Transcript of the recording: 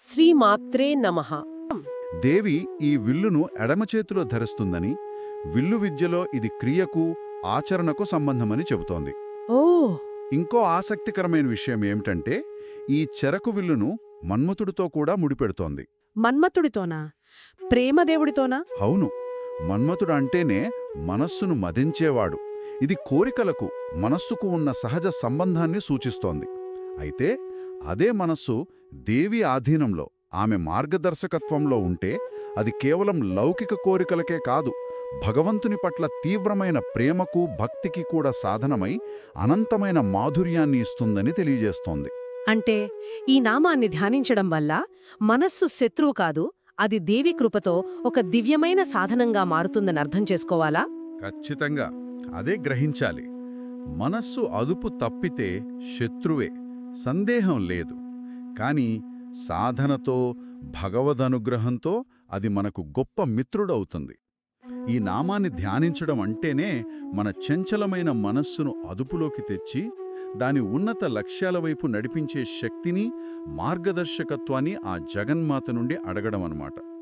శ్రీమాత్రే నమః. దేవి ఈ విల్లును ఎడమ చేతిలో ధరిస్తుందని, విల్లు విద్యలో ఇది క్రియకు, ఆచరణకు సంబంధమని చెబుతోంది. ఓ ఇంకో ఆసక్తికరమైన విషయం ఏమిటంటే, ఈ చెరకు విల్లును మన్మథుడితో కూడా ముడిపెడుతోంది. మన్మథుడితోనా? ప్రేమదేవుడితోనా? అవును, మన్మథుడు అంటేనే మనస్సును మదించేవాడు. ఇది కోరికలకు, మనస్సుకు ఉన్న సహజ సంబంధాన్ని సూచిస్తోంది. అయితే అదే మనస్సు దేవి ఆధీనంలో, ఆమె మార్గదర్శకత్వంలో ఉంటే అది కేవలం లౌకిక కోరికలకే కాదు, భగవంతుని పట్ల తీవ్రమైన ప్రేమకు, భక్తికి కూడా సాధనమై అనంతమైన మాధుర్యాన్ని ఇస్తుందని తెలియజేస్తోంది. అంటే ఈ నామాన్ని ధ్యానించడం వల్ల మనస్సు శత్రువు కాదు, అది దేవి కృపతో ఒక దివ్యమైన సాధనంగా మారుతుందని అర్థం చేసుకోవాలా? ఖచ్చితంగా అదే గ్రహించాలి. మనస్సు అదుపు తప్పితే శత్రువే, సందేహం లేదు. కాని సాధనతో, భగవదనుగ్రహంతో అది మనకు గొప్ప మిత్రుడవుతుంది. ఈ నామాన్ని ధ్యానించడం అంటేనే మన చంచలమైన మనస్సును అదుపులోకి తెచ్చి దాని ఉన్నత లక్ష్యాల వైపు నడిపించే శక్తిని, మార్గదర్శకత్వాన్ని ఆ జగన్మాత నుండి అడగడం అన్నమాట.